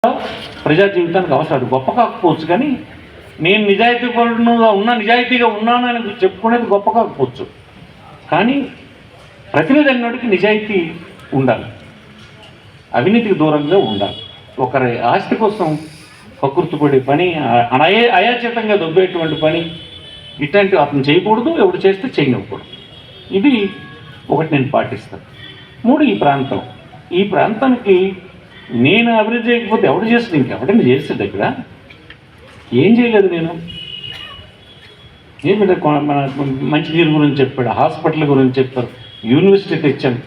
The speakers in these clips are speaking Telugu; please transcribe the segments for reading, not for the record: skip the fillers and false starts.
ప్రజా జీవితానికి అవసరం. అది గొప్ప కాకపోవచ్చు, కానీ నేను నిజాయితీగా ఉన్నానని చెప్పుకునేది గొప్ప కాకపోవచ్చు, కానీ ప్రతినిధి అన్నటికి నిజాయితీ ఉండాలి, అవినీతికి దూరంగా ఉండాలి. ఒకరి ఆస్తి కోసం కకృతిపడే పని, అయాచితంగా దొబ్బేటువంటి పని ఇట్లాంటి అతను చేయకూడదు, ఎవడు చేస్తే చేయనివ్వకూడదు. ఇది ఒకటి నేను పాటిస్తాను. 3, ఈ ప్రాంతానికి నేను అభివృద్ధి చేయకపోతే ఎవడు చేస్తుంది? ఇంకెవడైనా చేస్తుంది ఇక్కడ? ఏం చేయలేదు నేను. మన మంచినీరు గురించి చెప్పాడు, హాస్పిటల్ గురించి చెప్పారు, యూనివర్సిటీ తెచ్చాను.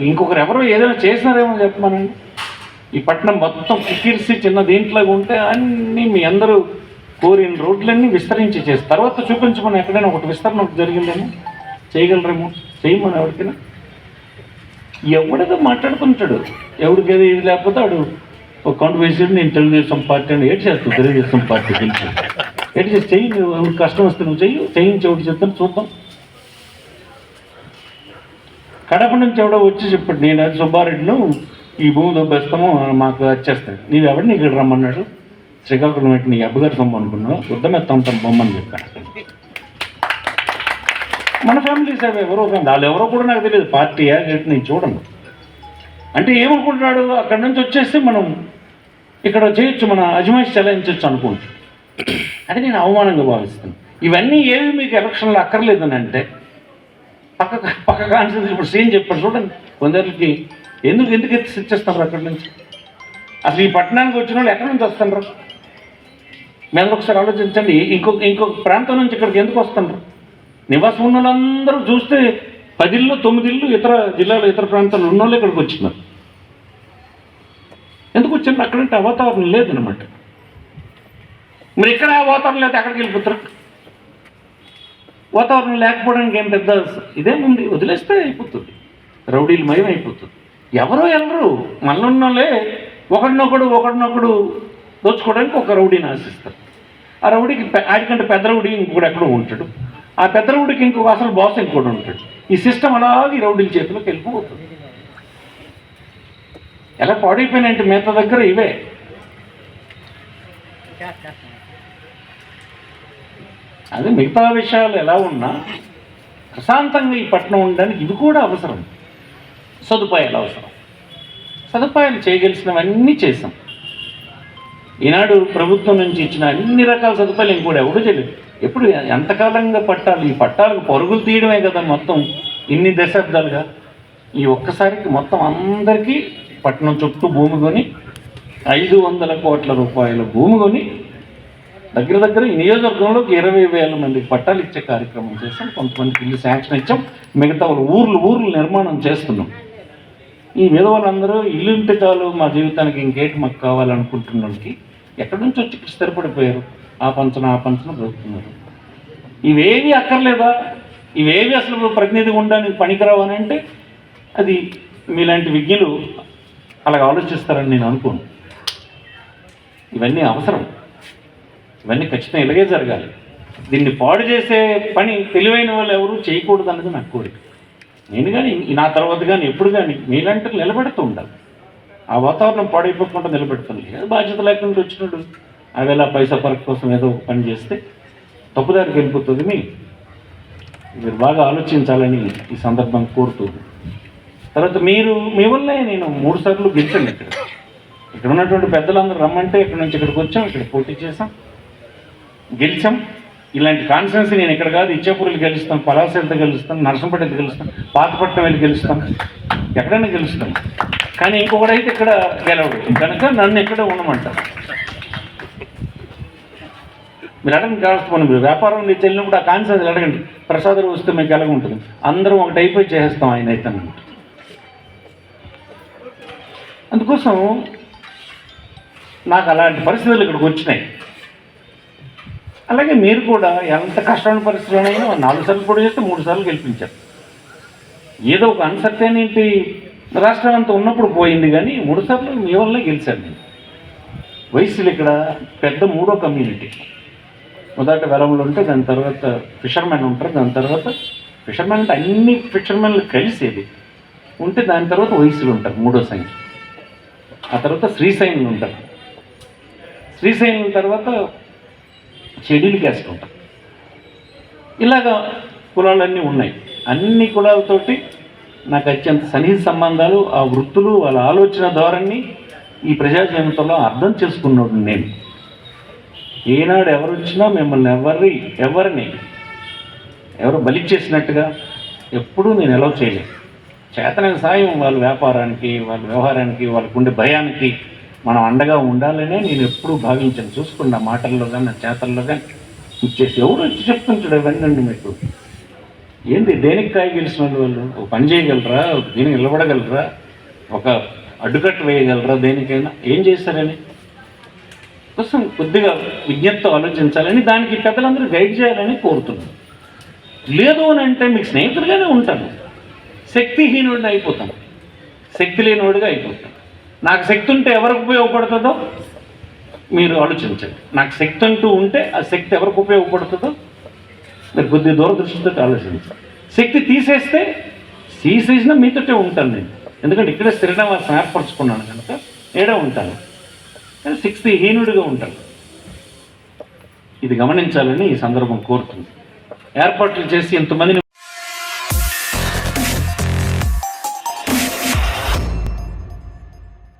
ఇంకొకరు ఏదైనా చేసినారేమో చెప్పమనండి. ఈ పట్టణం మొత్తం కిక్కిరిసి చిన్న దీంట్లాగా ఉంటే అన్నీ మీ అందరూ కోరిన రోడ్లన్నీ విస్తరించి చేస్తారు. తర్వాత చూపించమని ఎక్కడైనా ఒకటి విస్తరణ జరిగిందేమో, చేయగలరేమో, చేయమని ఎవరికైనా. ఎవడిగా మాట్లాడుకుంటాడు, ఎవరికి ఏది లేకపోతే వాడు ఒక కౌంట్ వేసాడు, నేను తెలుగుదేశం పార్టీ అని ఏడు చేస్తాను. తెలుగుదేశం పార్టీ గెలిచి ఏడు చేసి చెయ్యి, నువ్వు కష్టం వస్తే నువ్వు చేయించి ఎవడు చెప్తాను చూద్దాం. కడప నుంచి ఎవడో వచ్చి చెప్పాడు, నేను అది సుబ్బారెడ్డిను ఈ భూమి దొబ్బేస్తాము మాకు వచ్చేస్తాడు. నీవెవడిని ఇక్కడ రమ్మన్నాడు? శ్రీకాకుళం పెట్టి నీ అబ్బగారు సొమ్ము అనుకున్నావు, యుద్ధమెత్తాం బొమ్మని చెప్పాను. మన ఫ్యామిలీస్ అవి ఎవరో వాళ్ళు ఎవరో కూడా నాకు తెలియదు, పార్టీయా గట్టి నేను చూడను. అంటే ఏమనుకుంటున్నాడు, అక్కడి నుంచి వచ్చేస్తే మనం ఇక్కడ చేయొచ్చు, మన అజమాయిషి చెలాయించవచ్చు అనుకుంటాడు. అది నేను అవమానంగా భావిస్తాను. ఇవన్నీ ఏవి మీకు ఎలక్షన్లో అక్కర్లేదని అంటే పక్క కాన్స్టిట్యూన్సీ ఇప్పుడు సీఎం చెప్పాడు చూడండి, కొందరికి ఎందుకు ఇచ్చేస్తున్నారు అక్కడి నుంచి? అసలు ఈ పట్టణానికి వచ్చిన వాళ్ళు ఎక్కడి నుంచి వస్తున్నారు? మేము ఒకసారి ఆలోచించండి. ఇంకొక ప్రాంతం నుంచి ఇక్కడికి ఎందుకు వస్తున్నారు? నివాసం ఉన్న వాళ్ళందరూ చూస్తే 10 ఇళ్ళు 9 ఇళ్ళు ఇతర జిల్లాలో ఇతర ప్రాంతాల్లో ఉన్న వాళ్ళు ఇక్కడికి వచ్చినారు. ఎందుకు వచ్చింది? అక్కడంటే వాతావరణం లేదనమాట. మరి ఇక్కడ వాతావరణం లేకపోతే అక్కడికి వెళ్ళిపోతారు. వాతావరణం లేకపోవడానికి ఏం పెద్ద ఇదేముంది, వదిలేస్తే అయిపోతుంది, రౌడీలు మయం అయిపోతుంది. ఎవరు మనలున్నోళ్ళే ఒకడినొకడు దోచుకోవడానికి ఒక రౌడీని ఆశిస్తారు. ఆ రౌడీకి ఆడికంటే పెద్ద రౌడీ ఇంకొకటి ఎక్కడో ఉంటాడు, ఆ పెద్ద రౌడీకి ఇంకొక అసలు బాస్ ఇంకోటి ఉంటాడు. ఈ సిస్టమ్ అలాగే ఈ రౌడీల చేతిలోకి వెళ్ళిపోతుంది. ఎలా పాడైపోయినాయంటే మిగతా దగ్గర ఇవే. అదే మిగతా విషయాలు ఎలా ఉన్నా ప్రశాంతంగా ఈ పట్టణం ఉండడానికి ఇవి కూడా అవసరం. సదుపాయాలు అవసరం. సదుపాయాలు చేయగలిసినవన్నీ చేసాం. ఈనాడు ప్రభుత్వం నుంచి ఇచ్చిన అన్ని రకాల సదుపాయాలు ఇంకోటి ఎవడూ చేయలేదు. ఎప్పుడు ఎంతకాలంగా పట్టాలి? ఈ పట్టాలకు పరుగులు తీయడమే కదా మొత్తం ఇన్ని దశాబ్దాలుగా. ఈ ఒక్కసారికి మొత్తం అందరికీ పట్టణం చుట్టూ భూమి కొని 500 కోట్ల రూపాయల భూమి కొని దగ్గర ఈ నియోజకవర్గంలోకి 20,000 మందికి పట్టాలు ఇచ్చే కార్యక్రమం చేసాం. కొంతమందికి ఇల్లు శాంక్షన్ ఇచ్చాం. మిగతా వాళ్ళు ఊర్లు నిర్మాణం చేస్తున్నాం. ఈ మీద వాళ్ళందరూ ఇల్లు ఉంటే చాలు మా జీవితానికి ఇంకేటి మాకు కావాలనుకుంటున్న వాళ్ళకి ఎక్కడి నుంచి వచ్చి ఇక్కడ స్థిరపడిపోయారు. ఆ పంచన బ్రతుకుతున్నారు. ఇవేవి అక్కర్లేదా? ఇవేవి అసలు ప్రతినిధి ఉండడానికి పనికిరావు అని అంటే అది మీలాంటి విజ్ఞులు అలాగ ఆలోచిస్తారని నేను అనుకోను. ఇవన్నీ అవసరం, ఇవన్నీ ఖచ్చితంగా ఇలాగే జరగాలి. దీన్ని పాడు చేసే పని తెలివైన వాళ్ళు ఎవరు చేయకూడదు అన్నది నాకు కోరిక. నేను కానీ నా తర్వాత కానీ ఎప్పుడు కానీ మీలాంటి నిలబెడుతూ ఉండాలి. ఆ వాతావరణం పాడైపోకుండా నిలబెడుతుంది. ఏదో బాధ్యత లేకుండా వచ్చినట్టు అవేలా పైసా పరకు కోసం ఏదో ఒక పని చేస్తే తప్పుదారికి వెళ్ళిపోతుంది. మీరు బాగా ఆలోచించాలని ఈ సందర్భం కోరుతుంది. తర్వాత మీ వల్లే నేను 3 సార్లు గెలిచాను. ఇక్కడ ఉన్నటువంటి పెద్దలందరూ రమ్మంటే ఇక్కడ నుంచి ఇక్కడికి వచ్చాం, ఇక్కడ పోటీ చేసాం, గెలిచాం. ఇలాంటి కాన్ఫిడెన్స్ నేను ఇక్కడ కాదు, ఇచ్చాపురులు గెలుస్తాను, పలాసెలతో గెలుస్తాను, నరసంపేట గెలుస్తాను, పాతపట్నం వెళ్ళి గెలుస్తాను, ఎక్కడైనా గెలుస్తాను. కానీ ఇంకొకడైతే ఇక్కడ గెలవడు కనుక నన్ను ఎక్కడ ఉండమంటారు. మీరు అడగండి, కావాల్సిన మీరు వ్యాపారం నుంచి వెళ్ళినప్పుడు ఆ కాన్ఫిడెన్స్ అడగండి. ప్రసాదం వస్తే మీకు ఎలాగ ఉంటుంది? అందరం ఒకటి అయిపోయి చేసేస్తాం ఆయన అయితే. అందుకోసం నాకు అలాంటి పరిస్థితులు ఇక్కడికి వచ్చినాయి. అలాగే మీరు కూడా ఎంత కష్టమైన పరిస్థితుల్లోనైనా 4 సార్లు పోటీ చేస్తే 3 సార్లు గెలిపించారు. ఏదో ఒక అన్సర్టైనిటీ రాష్ట్రం అంతా ఉన్నప్పుడు పోయింది, కానీ 3 సార్లు మీ వల్లే గెలిచాను నేను. వయసులు ఇక్కడ పెద్ద 3వ కమ్యూనిటీ. మొదట వెలములు ఉంటే దాని తర్వాత ఫిషర్మెన్ ఉంటారు, దాని తర్వాత ఫిషర్మెన్ అంటే అన్ని ఫిషర్మెన్లు కలిసేది ఉంటే దాని తర్వాత వయసులు ఉంటారు 3వ సంఖ్య. ఆ తర్వాత శ్రీశైనులు ఉంటారు. శ్రీశైలం తర్వాత షెడ్యూల్ క్యాస్ట్ ఉంటాం. ఇలాగా కులాలన్నీ ఉన్నాయి. అన్ని కులాలతోటి నాకు అత్యంత సన్నిహిత సంబంధాలు, ఆ వృత్తులు, వాళ్ళ ఆలోచన ధోరణి ఈ ప్రజా జీవితంలో అర్థం చేసుకున్నాడు నేను. ఏనాడు ఎవరు వచ్చినా మిమ్మల్ని ఎవరిని బలి చేసినట్టుగా ఎప్పుడూ నేను ఎలా చేయలేదు. చేతనైన సాయం వాళ్ళ వ్యాపారానికి, వాళ్ళ వ్యవహారానికి, వాళ్ళకు ఉండే భయానికి మనం అండగా ఉండాలనే నేను ఎప్పుడూ భావించాను. చూసుకున్న మాటల్లో కానీ నా చేతల్లో కానీ ఇచ్చేసి ఎవరు వచ్చి చెప్తుంటాడు ఇవన్నీ మీకు. ఏంటి దేనికి కాయ గెలిచిన వాళ్ళు ఒక పని చేయగలరా, దీనికి నిలబడగలరా, ఒక అడ్డుకట్టు వేయగలరా, దేనికైనా ఏం చేస్తారని కోసం కొద్దిగా విజ్ఞప్తితో ఆలోచించాలని, దానికి పెద్దలందరూ గైడ్ చేయాలని కోరుతున్నాను. లేదు అని అంటే మీకు స్నేహితులుగానే ఉంటాను, శక్తిహీనుడిని అయిపోతాను, శక్తి లేనివాడిగా అయిపోతాను. నాకు శక్తి ఉంటే ఎవరికి ఉపయోగపడుతుందో మీరు ఆలోచించండి. నాకు శక్తి అంటూ ఉంటే ఆ శక్తి ఎవరికి ఉపయోగపడుతుందో మీరు కొద్దిగా దూరదృష్టితో ఆలోచించాలి. శక్తి తీసేసిన మీతోటే ఉంటాను నేను, ఎందుకంటే ఇక్కడే స్థిరనివాసం ఏర్పరచుకున్నాను కనుక ఏడా ఉంటాను, కానీ శక్తిహీనుడిగా ఉంటాను. ఇది గమనించాలని ఈ సందర్భం కోరుతుంది. ఏర్పాట్లు చేసి ఇంతమందిని